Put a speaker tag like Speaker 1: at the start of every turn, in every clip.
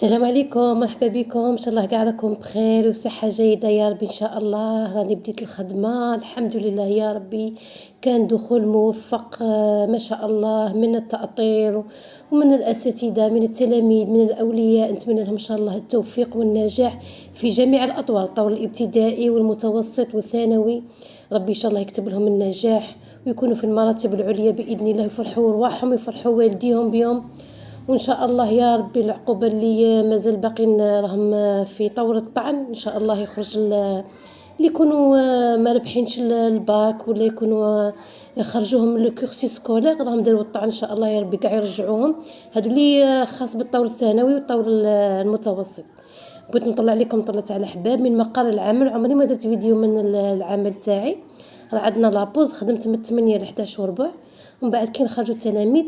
Speaker 1: السلام عليكم، مرحبا بكم. ان شاء الله كاع راكم بخير وصحه جيده يا ربي. ان شاء الله راني بديت الخدمه الحمد لله يا ربي. كان دخول موفق ما شاء الله، من التأطير ومن الاساتذه من التلاميذ من الاولياء. نتمنى لهم ان شاء الله التوفيق والنجاح في جميع الاطوار، الطور الابتدائي والمتوسط والثانوي. ربي ان شاء الله يكتب لهم النجاح ويكونوا في المراتب العليا باذن الله، يفرحوا رواحهم ويفرحوا والديهم بهم. وان شاء الله يا ربي العقوبه اللي مازال باقين راهم في طور الطعن ان شاء الله يخرج اللي يكونوا ما ربحينش الباك ولا يكونوا خرجوهم من الكورسي سكولير راهم داروا الطعن ان شاء الله يا ربي كاع يرجعوهم. هادو اللي خاص بالطور الثانوي والطور المتوسط. بغيت نطلع لكم طلعت على حباب من مقر العمل. عمري ما درت فيديو من العمل تاعي. راه عندنا لابوز، خدمت من 8 ل 11 وربع، ومن بعد كي نخرجوا التلاميذ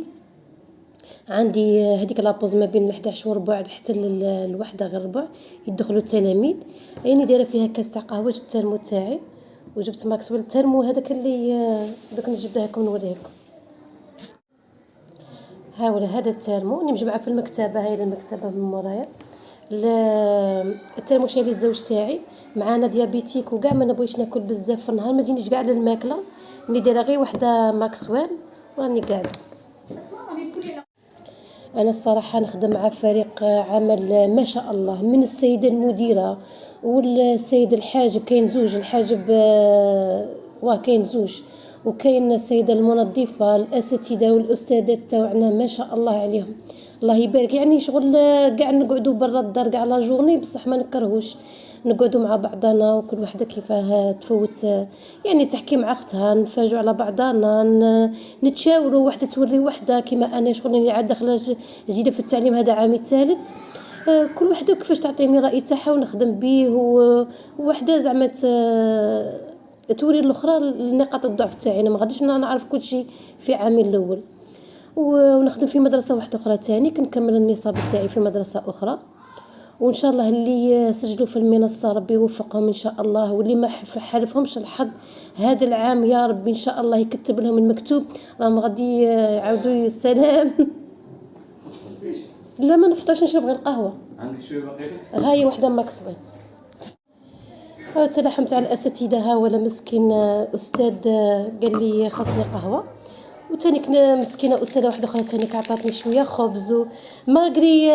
Speaker 1: عندي هذيك لابوز ما بين 11 وربع حتى الوحده غير ربع يدخلوا التلاميذ. راني دايره فيها كاس تاع قهوه، جبت الترمو تاعي وجبت ماكسويل. الترمو هذاك اللي دوك نجبدها لكم نوريه لكم. ها ولا هذا الترمو راني مجمعه في المكتبه، هاي المكتبه من مورايا. الترمو شاري الزوج تاعي، معانا ديابيتيك وكاع ما نبغيش ناكل بزاف في النهار، ما تجينيش كاع للماكله. راني دايره غير وحده ماكسويل وراني قاعده. أنا الصراحة نخدم مع فريق عمل ما شاء الله، من السيدة المديرة والسيد الحاجب. كاين زوج الحاجب كاين زوج، وكاين السيدة المنظفة، الأساتذة والأستاذات تاعنا ما شاء الله عليهم، الله يبارك. يعني شغل قاع نقعدوا برا الدار قاع لا جورني، بصح ما نكرهوش نقعدوا مع بعضنا وكل وحده كيفاه تفوت. يعني تحكي مع اختها، نفاجئوا على بعضنا، نتشاوروا، وحده توري وحده. كيما انا شغل اللي عاد داخله جديده في التعليم، هذا عامي الثالث. كل وحده كيفاش تعطيني راي تاعها ونخدم به، ووحده زعما توري الاخرى نقاط الضعف تاعي. انا ما غاديش نعرف كل شيء في عامي الاول. ونخدم في مدرسه واحده اخرى تاني، كنكمل النصاب تاعي في مدرسه اخرى. وان شاء الله اللي سجلوا في المنصه ربي يوفقهم ان شاء الله، واللي ما حالفهمش الحظ هذا العام يا ربي ان شاء الله يكتب لهم المكتوب. راهم غادي يعاودوا السلام. لا ما نفطرش، نشرب غير قهوه.
Speaker 2: عندك شويه باقي لك؟
Speaker 1: هاي وحده ماكسويل. تلاحمت على الاساتذه، ها ولا مسكين استاذ قال لي خاصني قهوه، وتاني كنا مسكينه استاذه واحده اخرى تاني عطاتني شويه خبز وماغري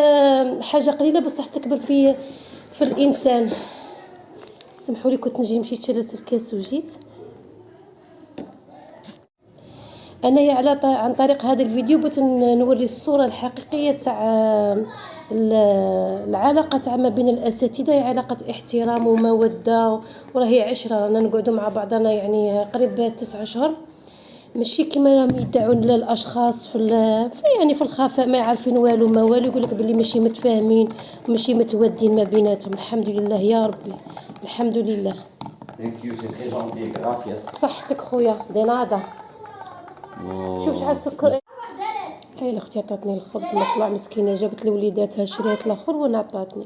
Speaker 1: حاجه قليله بصح تكبر في الانسان. سمحوا لي كنت نجي مشيت شلت الكاس وجيت. انا عن طريق هذا الفيديو بغيت نوري الصوره الحقيقيه تاع العلاقه تاع ما بين الاساتذه. هي علاقه احترام وموده، وراهي عشره، رانا نقعدوا مع بعضنا يعني قريب 9 شهور. ماشي كيما راهم يدعون الاشخاص يعني في الخفاء، ما يعرفين والو ما والو، يقول لك بلي ماشي متفاهمين وماشي متودين ما بيناتهم. الحمد لله يا ربي، الحمد لله.
Speaker 2: ثانك يو، سي تري جونتي، غراسياس.
Speaker 1: صحتك خويا، دي نادا. شوف شحال السكر. هاي الاختي عطاتني الخبز مطلع مسكينه، جابت لوليداتها شريت الاخر وانا عطاتني.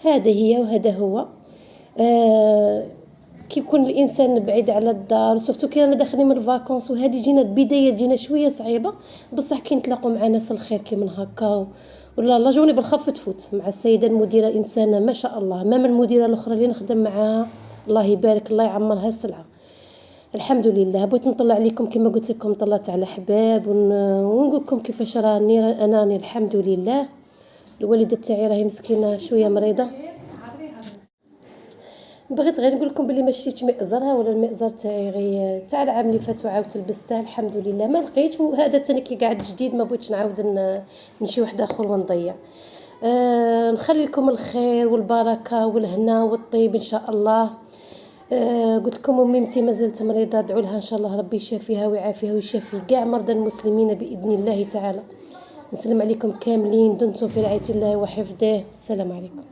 Speaker 1: هذا هي وهذا هو. كي يكون الانسان بعيد على الدار، سورتو كي رانا داخلين من الفاكونس، وهذه جينا البدايه جينا شويه صعيبه، بصح كي نتلاقوا مع ناس الخير كي من هكا ولا لا جوني بالخف تفوت مع السيده المديره. انسانه ما شاء الله، ما من المديره الاخرى اللي نخدم معاها الله يبارك الله يعمرها السلعه. الحمد لله. بغيت نطلع عليكم كما قلت لكم، طلعت على حباب ونقول لكم كيفاش راني الحمد لله. الوالده تاعي راهي مسكينه شويه مريضه. بغيت غير نقول لكم بلي ما شريتش مئزرها، ولا المئزر تاعي غير تاع العام اللي فات وعاودت لبسته الحمد لله ما لقيت. وهذا تاني كي قاعد جديد، ما بغيتش نعاود نمشي واحد اخر ونضيع. نخلي لكم الخير والبركه والهنا والطيب ان شاء الله. قلت لكم اميمتي مازالت مريضه، ادعوا لها ان شاء الله ربي يشافيها ويعافيها ويشافي كاع مرضى المسلمين باذن الله تعالى. نسلم عليكم كاملين، دمتم في رعايه الله وحفظه. السلام عليكم.